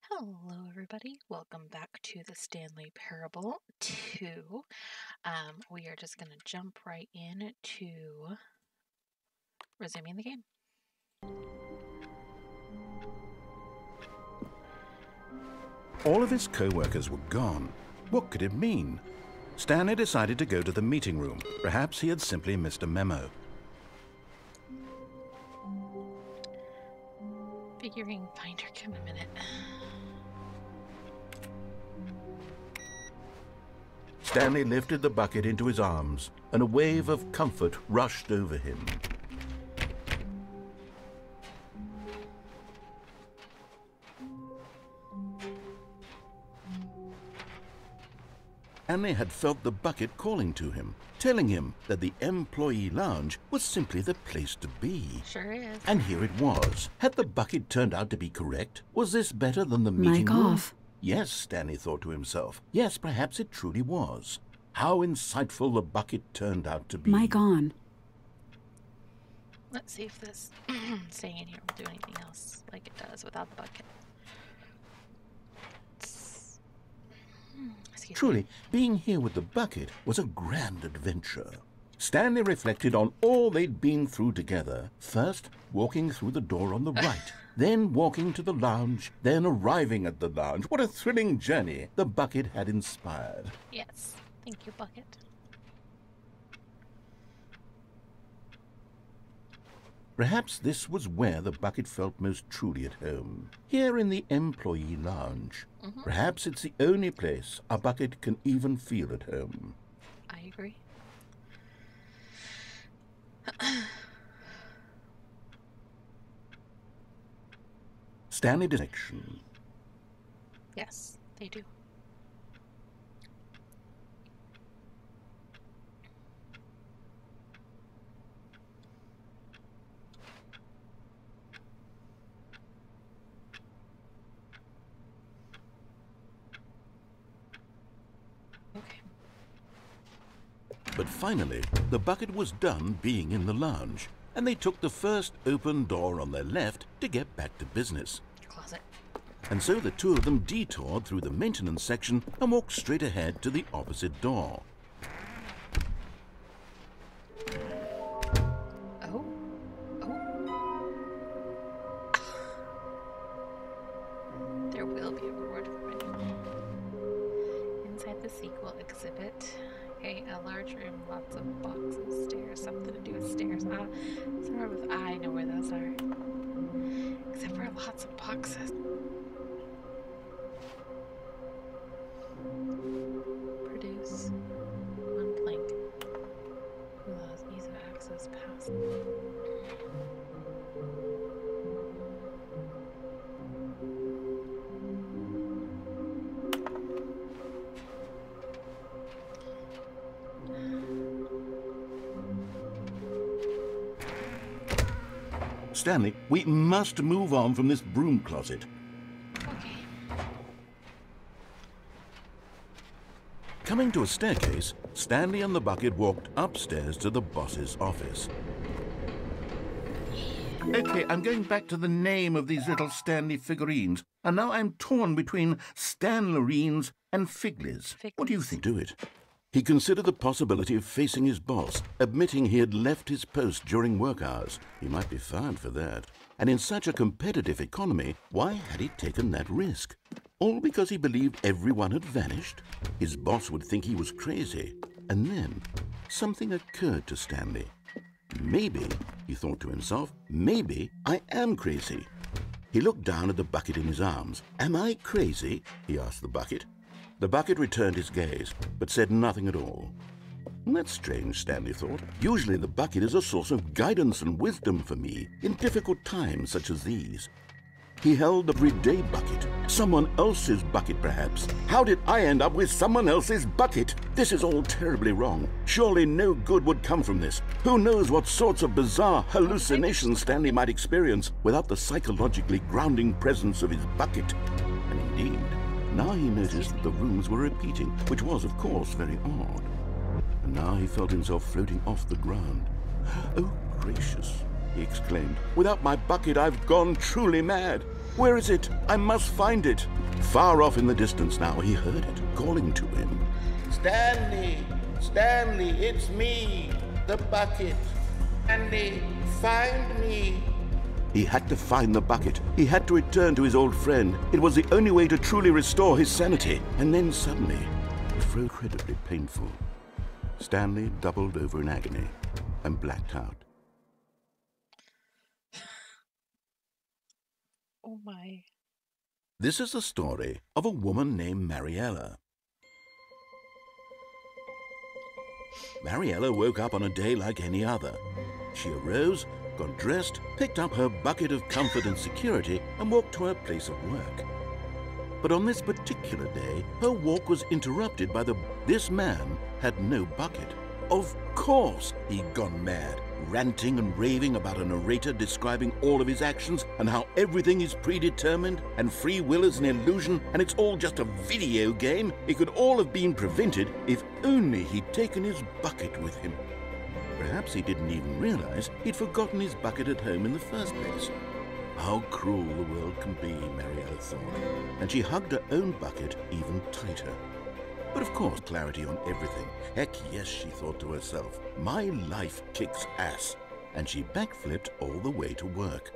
Hello, everybody. Welcome back to the Stanley Parable 2. We are just going to jump right in to resuming the game. All of his co-workers were gone. What could it mean? Stanley decided to go to the meeting room. Perhaps he had simply missed a memo. Figuring finder, give me a minute. Stanley lifted the bucket into his arms, and a wave of comfort rushed over him. Stanley had felt the bucket calling to him, telling him that the employee lounge was simply the place to be. Sure is. And here it was. Had the bucket turned out to be correct? Was this better than the meeting Mic room? off. Yes, Stanley thought to himself. Yes, perhaps it truly was. How insightful the bucket turned out to be. Mic on. Let's see if this staying in here will do anything else like it does without the bucket. Truly, being here with the bucket was a grand adventure. Stanley reflected on all they'd been through together. First, walking through the door on the right, then walking to the lounge, then arriving at the lounge. What a thrilling journey the bucket had inspired. Yes. Thank you, bucket. Perhaps this was where the bucket felt most truly at home. Here in the employee lounge. Perhaps it's the only place a bucket can even feel at home. I agree. Stanley direction. Yes, they do. Okay. But finally, the bucket was done being in the lounge, and they took the first open door on their left to get back to business. Closet. And so the two of them detoured through the maintenance section and walked straight ahead to the opposite door. Oh. There will be a reward for it. Inside the sequel exhibit. Okay, a large room, lots of boxes, stairs, something to do with stairs. Somewhere with I know where those are. Except for lots of boxes. Produce one plank. Allows ease of access past. Stanley, we must move on from this broom closet. Okay. Coming to a staircase, Stanley and the bucket walked upstairs to the boss's office. Okay, I'm going back to the name of these little Stanley figurines, and now I'm torn between Stanlerines and Figlies. What do you think? Do it. He considered the possibility of facing his boss, admitting he had left his post during work hours. He might be fired for that. And in such a competitive economy, why had he taken that risk? All because he believed everyone had vanished? His boss would think he was crazy. And then something occurred to Stanley. Maybe, he thought to himself, maybe I am crazy. He looked down at the bucket in his arms. Am I crazy? He asked the bucket. The bucket returned his gaze, but said nothing at all. That's strange, Stanley thought. Usually the bucket is a source of guidance and wisdom for me in difficult times such as these. He held the everyday bucket. Someone else's bucket, perhaps. How did I end up with someone else's bucket? This is all terribly wrong. Surely no good would come from this. Who knows what sorts of bizarre hallucinations Stanley might experience without the psychologically grounding presence of his bucket. And indeed, now he noticed that the rooms were repeating, which was, of course, very odd. And now he felt himself floating off the ground. Oh, gracious, he exclaimed. Without my bucket, I've gone truly mad. Where is it? I must find it. Far off in the distance now, he heard it, calling to him. Stanley! Stanley, it's me, the bucket. Stanley, find me. He had to find the bucket. He had to return to his old friend. It was the only way to truly restore his sanity. And then suddenly, it was incredibly painful. Stanley doubled over in agony and blacked out. Oh my. This is the story of a woman named Mariella. Mariella woke up on a day like any other. She arose, got dressed, picked up her bucket of comfort and security, and walked to her place of work. But on this particular day, her walk was interrupted by this man had no bucket. Of course, he'd gone mad, ranting and raving about a narrator describing all of his actions and how everything is predetermined and free will is an illusion and it's all just a video game. It could all have been prevented if only he'd taken his bucket with him. Perhaps he didn't even realize he'd forgotten his bucket at home in the first place. How cruel the world can be, Mariella thought, and she hugged her own bucket even tighter. But of course, clarity on everything. Heck yes, she thought to herself. My life kicks ass. And she backflipped all the way to work.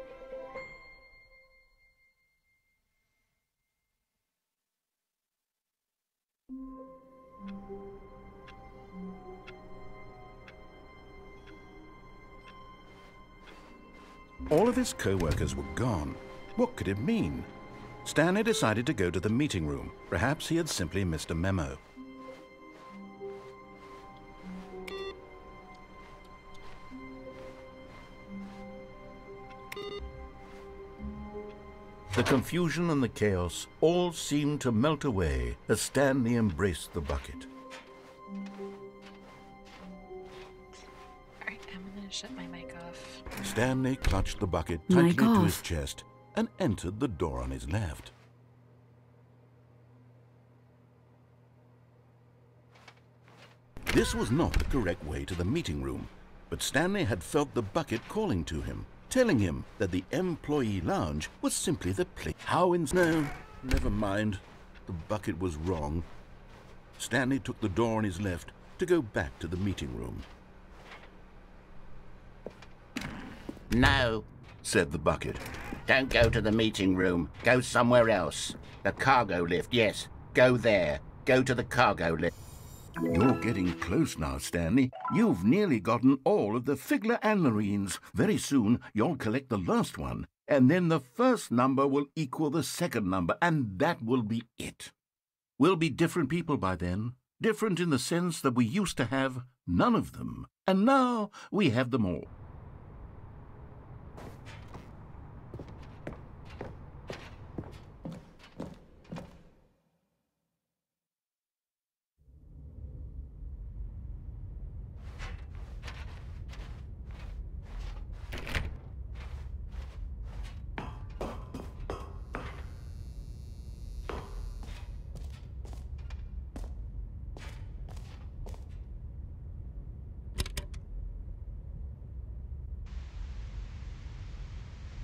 All of his co-workers were gone. What could it mean? Stanley decided to go to the meeting room. Perhaps he had simply missed a memo. The confusion and the chaos all seemed to melt away as Stanley embraced the bucket. Alright, I'm gonna shut my mic off. Stanley clutched the bucket tightly to his chest and entered the door on his left. This was not the correct way to the meeting room, but Stanley had felt the bucket calling to him, telling him that the employee lounge was simply the place. No, never mind. The bucket was wrong. Stanley took the door on his left to go back to the meeting room. No, said the bucket. don't go to the meeting room. Go somewhere else. The cargo lift, yes. Go there. Go to the cargo lift. You're getting close now, Stanley. You've nearly gotten all of the Figler Anlarines. Very soon, you'll collect the last one, and then the first number will equal the second number, and that will be it. We'll be different people by then. Different in the sense that we used to have none of them, and now we have them all.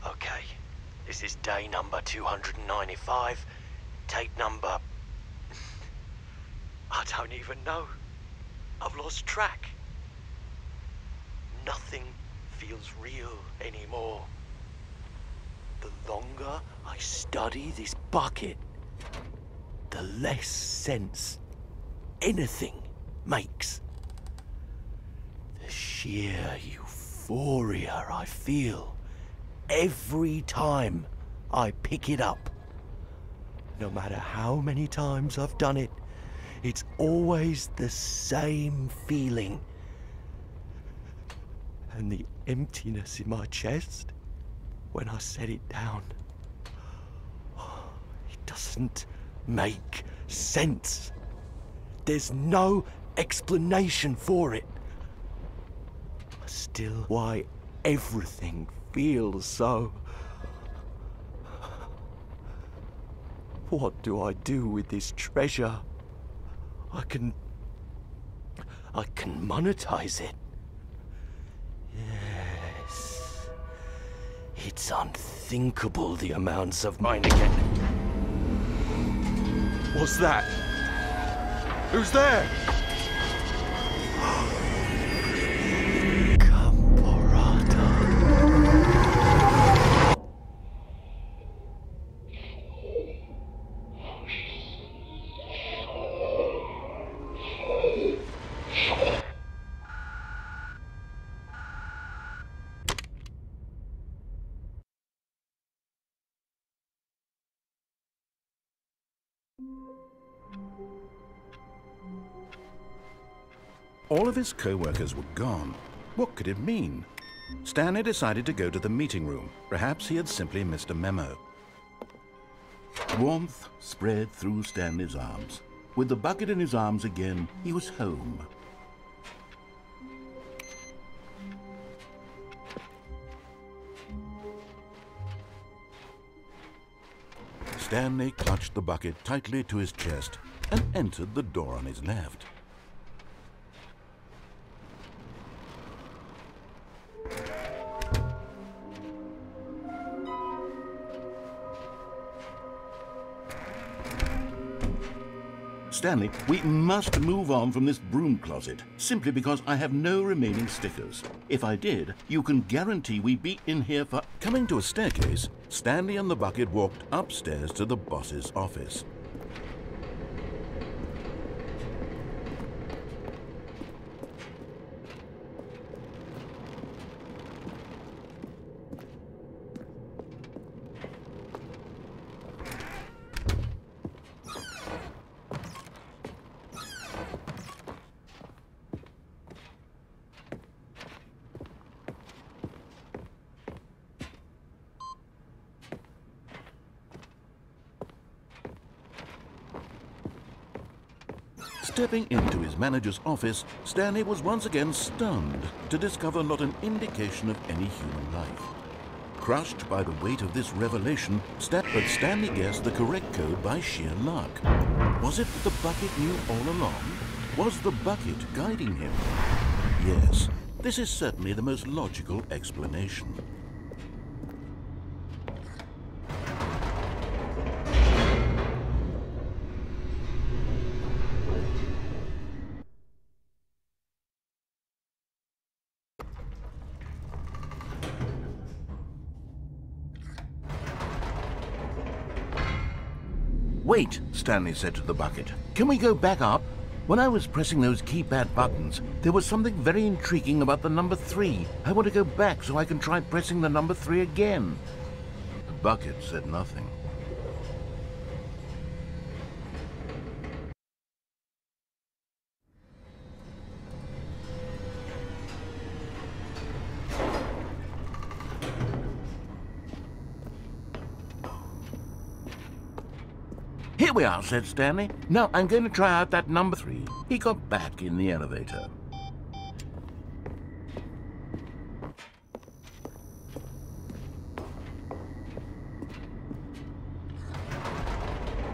Okay, this is day number 295, tape number... I don't even know. I've lost track. Nothing feels real anymore. The longer I study this bucket, the less sense anything makes. The sheer euphoria I feel every time I pick it up. No matter how many times I've done it, it's always the same feeling. And the emptiness in my chest when I set it down. It doesn't make sense. There's no explanation for it. Still, why everything feels so. What do I do with this treasure? I can monetize it. Yes. It It's unthinkable the amounts of mine again. What's that? Who's there? All of his co-workers were gone. What could it mean? Stanley decided to go to the meeting room. Perhaps he had simply missed a memo. Warmth spread through Stanley's arms. With the bucket in his arms again, he was home. Stanley clutched the bucket tightly to his chest and entered the door on his left. Stanley, we must move on from this broom closet, simply because I have no remaining stickers. If I did, you can guarantee we'd be in here for... Coming to a staircase, Stanley and the bucket walked upstairs to the boss's office. Stepping into his manager's office, Stanley was once again stunned to discover not an indication of any human life. Crushed by the weight of this revelation, but Stanley guessed the correct code by sheer luck. Was it that the bucket knew all along? Was the bucket guiding him? Yes, this is certainly the most logical explanation. Wait, Stanley said to the bucket. Can we go back up? When I was pressing those keypad buttons, there was something very intriguing about the number 3. I want to go back so I can try pressing the number 3 again. The bucket said nothing. Here we are, said Stanley. Now I'm going to try out that number 3. He got back in the elevator.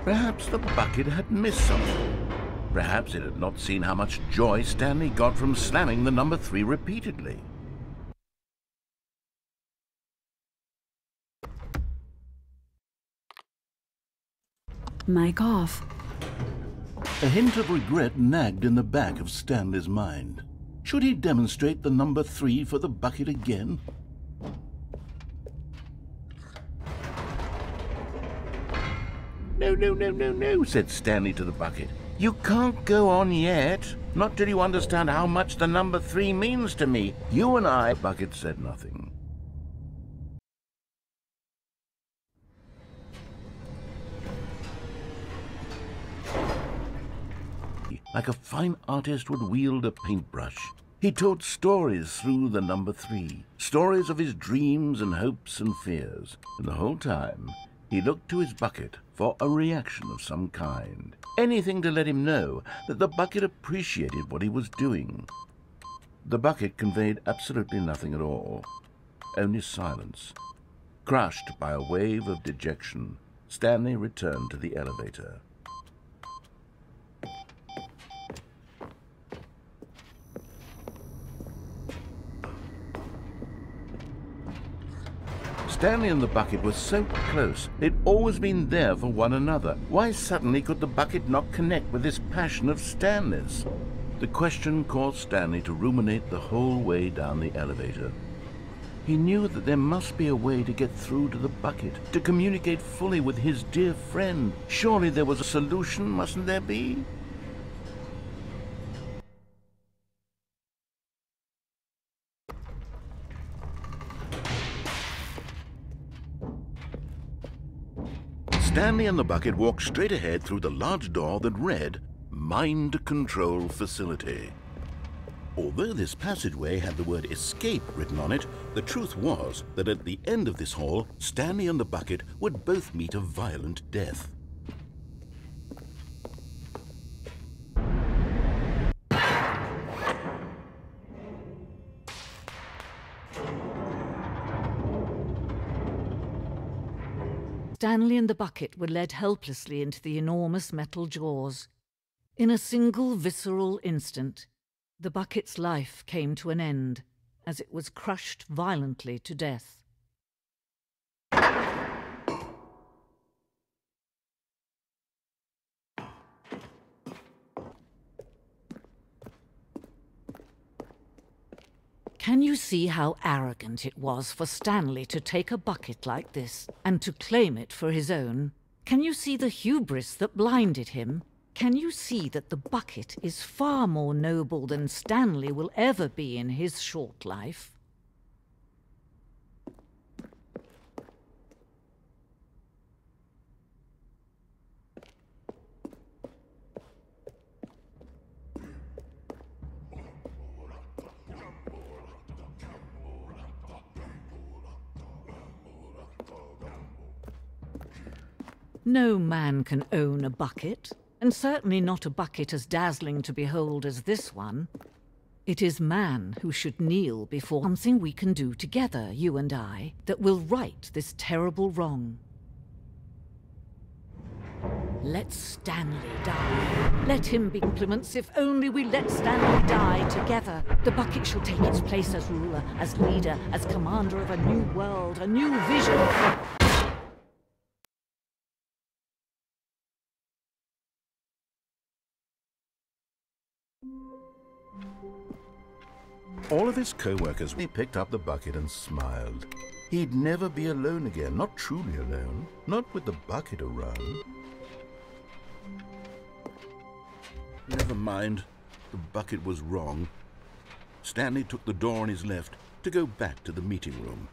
Perhaps the bucket had missed something. Perhaps it had not seen how much joy Stanley got from slamming the number 3 repeatedly. Mic off. A hint of regret nagged in the back of Stanley's mind. Should he demonstrate the number 3 for the bucket again? No, said Stanley to the bucket. You can't go on yet. Not till you understand how much the number 3 means to me. You and I... The bucket said nothing. Like a fine artist would wield a paintbrush. He told stories through the number 3, stories of his dreams and hopes and fears. And the whole time, he looked to his bucket for a reaction of some kind. Anything to let him know that the bucket appreciated what he was doing. The bucket conveyed absolutely nothing at all, only silence. Crushed by a wave of dejection, Stanley returned to the elevator. Stanley and the bucket were so close. They'd always been there for one another. Why suddenly could the bucket not connect with this passion of Stanley's? The question caused Stanley to ruminate the whole way down the elevator. He knew that there must be a way to get through to the bucket, to communicate fully with his dear friend. Surely there was a solution, mustn't there be? Stanley and the bucket walked straight ahead through the large door that read, Mind Control Facility. Although this passageway had the word escape written on it, the truth was that at the end of this hall, Stanley and the bucket would both meet a violent death. Stanley and the bucket were led helplessly into the enormous metal jaws. In a single visceral instant, the bucket's life came to an end as it was crushed violently to death. Can you see how arrogant it was for Stanley to take a bucket like this and to claim it for his own? Can you see the hubris that blinded him? Can you see that the bucket is far more noble than Stanley will ever be in his short life? No man can own a bucket, and certainly not a bucket as dazzling to behold as this one. It is man who should kneel before something we can do together, you and I, that will right this terrible wrong. Let Stanley die. Let him be compliments if only we let Stanley die together. The bucket shall take its place as ruler, as leader, as commander of a new world, a new vision. All of his co-workers, he picked up the bucket and smiled. He'd never be alone again, not truly alone, not with the bucket around. Never mind, the bucket was wrong. Stanley took the door on his left to go back to the meeting room.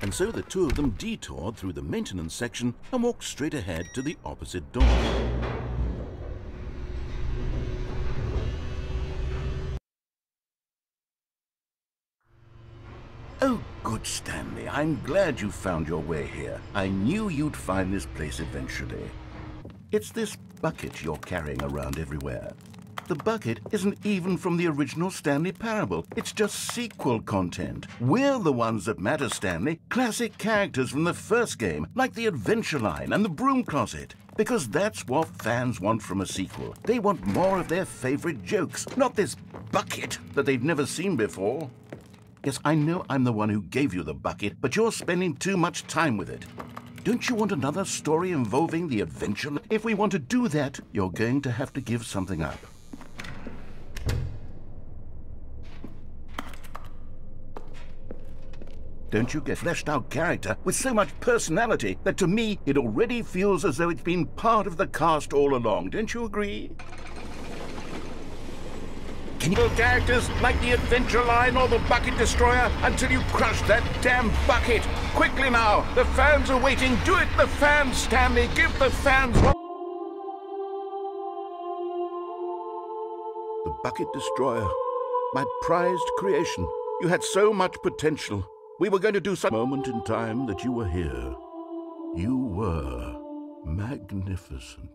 And so the two of them detoured through the maintenance section and walked straight ahead to the opposite door. Oh, good, Stanley. I'm glad you found your way here. I knew you'd find this place eventually. It's this bucket you're carrying around everywhere. The bucket isn't even from the original Stanley Parable. It's just sequel content. We're the ones that matter, Stanley. Classic characters from the first game, like the Adventure Line and the Broom Closet. Because that's what fans want from a sequel. They want more of their favorite jokes, not this bucket that they've never seen before. Yes, I know I'm the one who gave you the bucket, but you're spending too much time with it. Don't you want another story involving the adventure? If we want to do that, you're going to have to give something up. Don't you get a fleshed-out character with so much personality that to me it already feels as though it's been part of the cast all along. Don't you agree? Can you build characters like the Adventure Line or the Bucket Destroyer until you crush that damn bucket? Quickly now! The fans are waiting! Do it, the fans, Stanley! Give the fans what... The Bucket Destroyer. My prized creation. You had so much potential. We were going to do such a moment in time that you were here. You were magnificent.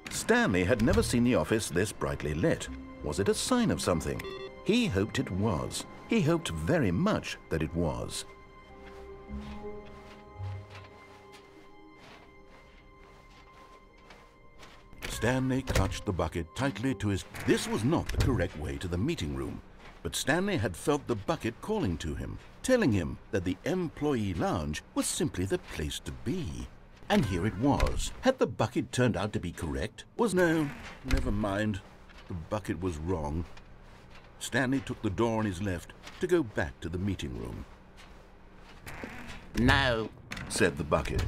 Stanley had never seen the office this brightly lit. Was it a sign of something? He hoped it was. He hoped very much that it was. Stanley clutched the bucket tightly to his... This was not the correct way to the meeting room, but Stanley had felt the bucket calling to him, telling him that the employee lounge was simply the place to be. And here it was. Had the bucket turned out to be correct? No, never mind. The bucket was wrong. Stanley took the door on his left to go back to the meeting room. No, said the bucket.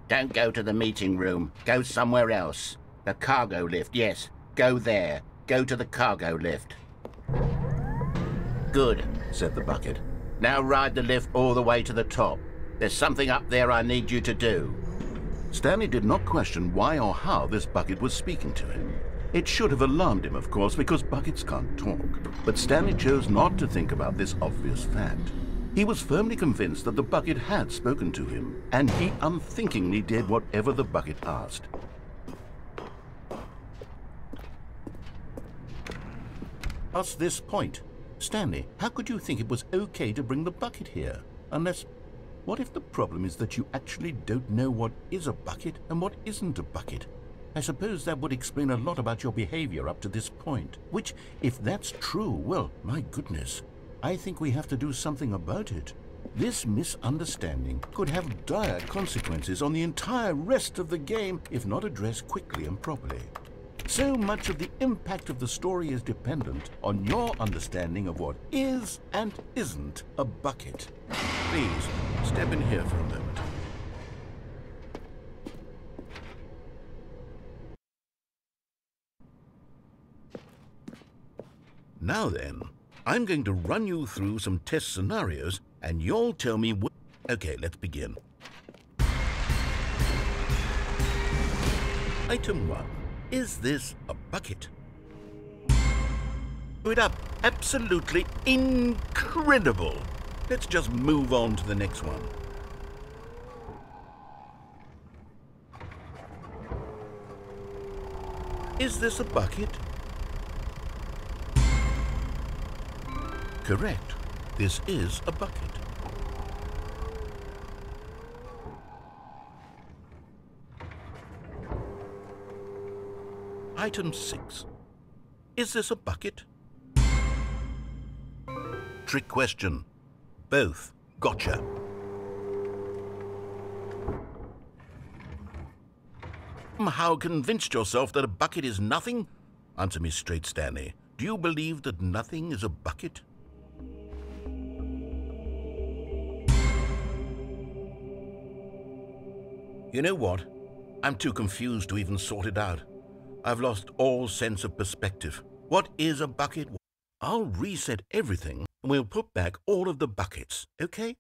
don't go to the meeting room. Go somewhere else. The cargo lift, yes. Go there. Go to the cargo lift. Good, said the bucket. Now ride the lift all the way to the top. There's something up there I need you to do. Stanley did not question why or how this bucket was speaking to him. It should have alarmed him, of course, because buckets can't talk. But Stanley chose not to think about this obvious fact. He was firmly convinced that the bucket had spoken to him, and he unthinkingly did whatever the bucket asked. Past this point, Stanley, how could you think it was okay to bring the bucket here? Unless, what if the problem is that you actually don't know what is a bucket and what isn't a bucket? I suppose that would explain a lot about your behavior up to this point. Which, if that's true, well, my goodness, I think we have to do something about it. This misunderstanding could have dire consequences on the entire rest of the game if not addressed quickly and properly. So much of the impact of the story is dependent on your understanding of what is and isn't a bucket. Please, step in here for a moment. Now then, I'm going to run you through some test scenarios, and you'll tell me what... Okay, let's begin. Item 1. Is this a bucket? Do it up. Absolutely incredible. Let's just move on to the next one. Is this a bucket? Correct. This is a bucket. Item 6. Is this a bucket? Trick question. Both. Gotcha. Somehow convinced yourself that a bucket is nothing? Answer me straight, Stanley. Do you believe that nothing is a bucket? You know what? I'm too confused to even sort it out. I've lost all sense of perspective. What is a bucket? I'll reset everything and we'll put back all of the buckets, okay?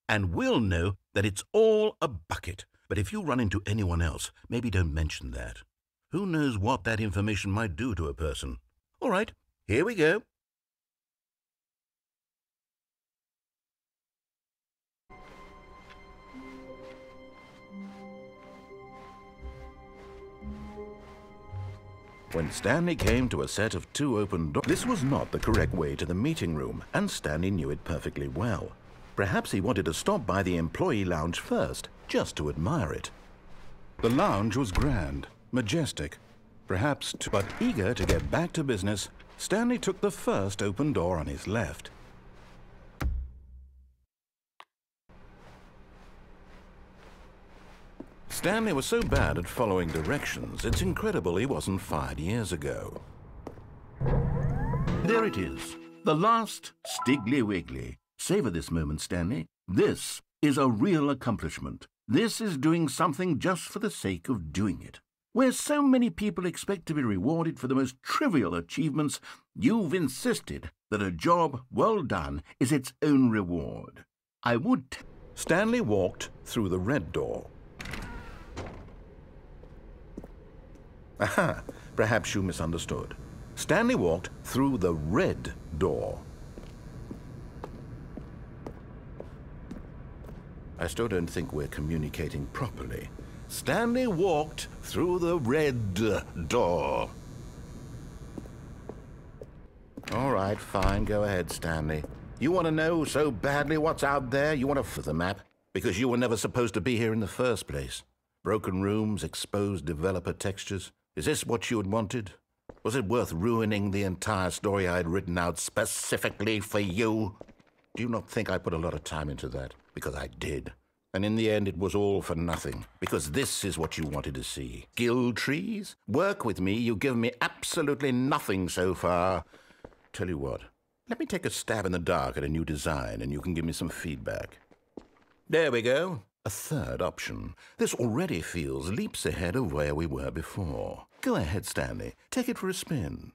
And we'll know that it's all a bucket. But if you run into anyone else, maybe don't mention that. Who knows what that information might do to a person? All right, here we go. When Stanley came to a set of 2 open doors, this was not the correct way to the meeting room, and Stanley knew it perfectly well. Perhaps he wanted to stop by the employee lounge first, just to admire it. The lounge was grand, majestic, but eager to get back to business, Stanley took the first open door on his left. Stanley was so bad at following directions, it's incredible he wasn't fired years ago. There it is, the last Stiggly Wiggly. Savor this moment, Stanley. This is a real accomplishment. This is doing something just for the sake of doing it. Where so many people expect to be rewarded for the most trivial achievements, you've insisted that a job well done is its own reward. Stanley walked through the red door. Aha, perhaps you misunderstood. Stanley walked through the red door. I still don't think we're communicating properly. Stanley walked through the red door. All right, fine. Go ahead, Stanley. You want to know so badly what's out there? You want to for the map? Because you were never supposed to be here in the first place. Broken rooms, exposed developer textures. Is this what you had wanted? Was it worth ruining the entire story I had written out specifically for you? Do you not think I put a lot of time into that? Because I did. And in the end, it was all for nothing. Because this is what you wanted to see. Guild trees? Work with me. You've given me absolutely nothing so far. Tell you what. Let me take a stab in the dark at a new design, and you can give me some feedback. There we go. A third option. This already feels leaps ahead of where we were before. Go ahead, Stanley. Take it for a spin.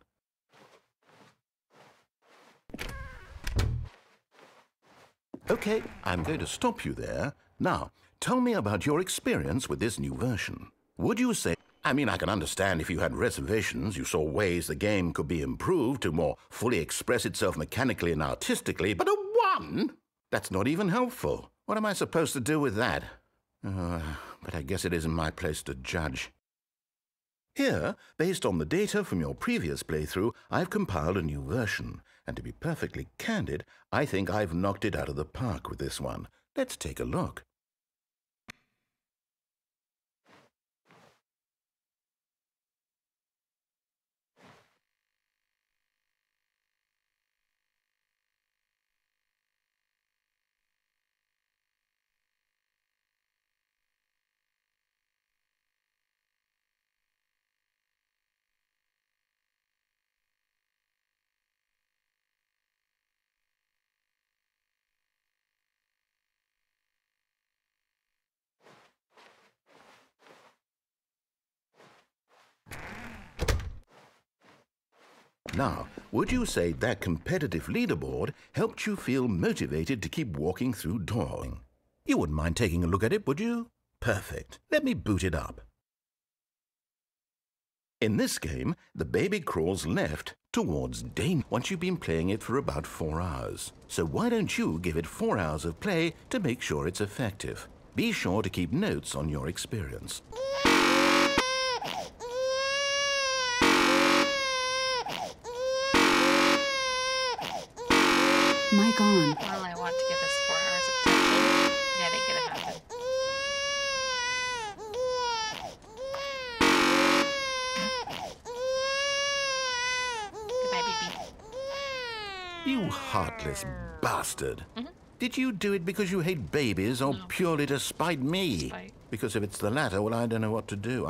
Okay, I'm going to stop you there. Now, tell me about your experience with this new version. Would you say... I mean, I can understand if you had reservations, you saw ways the game could be improved to more fully express itself mechanically and artistically, but a 1? That's not even helpful. What am I supposed to do with that? But I guess it isn't my place to judge. Here, based on the data from your previous playthrough, I've compiled a new version. And to be perfectly candid, I think I've knocked it out of the park with this one. Let's take a look. Now, would you say that competitive leaderboard helped you feel motivated to keep walking through doors? You wouldn't mind taking a look at it, would you? Perfect. Let me boot it up. In this game, the baby crawls left towards danger once you've been playing it for about 4 hours. So why don't you give it 4 hours of play to make sure it's effective? Be sure to keep notes on your experience. Mic on. Well, I want to give this 4 hours of attention. That ain't gonna happen. Goodbye, baby. You heartless bastard. Did you do it because you hate babies or purely to spite me? Spite. Because if it's the latter, well, I don't know what to do.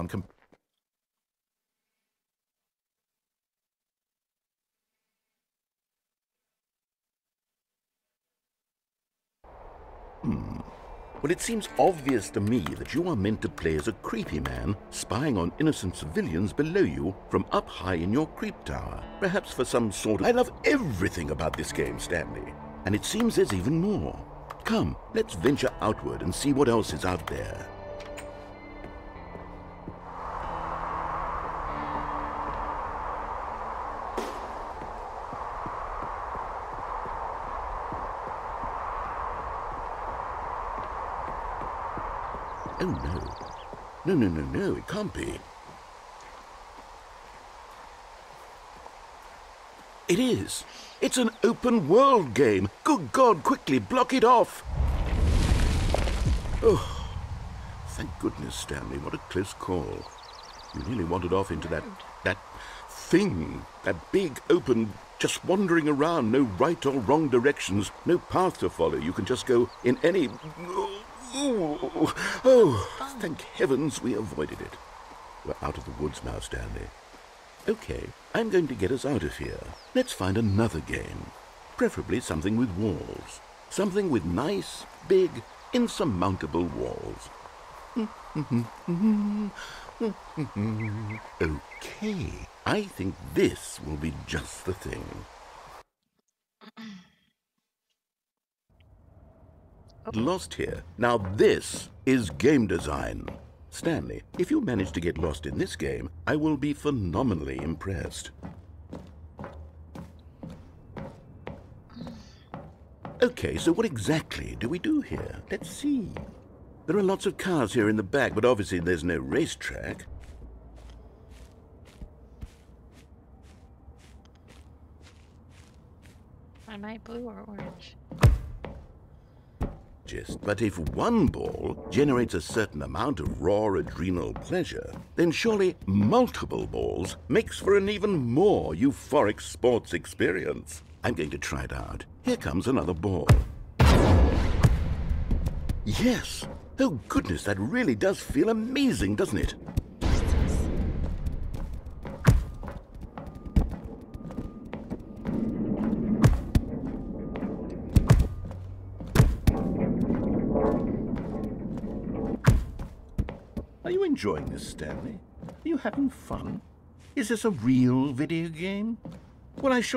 Well, it seems obvious to me that you are meant to play as a creepy man spying on innocent civilians below you from up high in your creep tower. Perhaps for some sort of... I love everything about this game, Stanley. And it seems there's even more. Come, let's venture outward and see what else is out there. Oh, no. No, it can't be. It is. It's an open world game. Good God, quickly, block it off. Oh, thank goodness, Stanley. What a close call. You nearly wandered off into that thing. That big, open, just wandering around. No right or wrong directions. No path to follow. You can just go in any... Oh, thank heavens we avoided it. We're out of the woods now, Stanley. Okay, I'm going to get us out of here. Let's find another game. Preferably something with walls. Something with nice, big, insurmountable walls. Okay, I think this will be just the thing. Lost here. Now this is game design. Stanley, if you manage to get lost in this game, I will be phenomenally impressed. Okay, so what exactly do we do here? Let's see. There are lots of cars here in the back, but obviously there's no racetrack. Am I blue or orange? But if one ball generates a certain amount of raw adrenal pleasure, then surely multiple balls makes for an even more euphoric sports experience. I'm going to try it out. Here comes another ball. Yes! Oh goodness, that really does feel amazing, doesn't it? Are you enjoying this, Stanley? Are you having fun? Is this a real video game? Well, I sure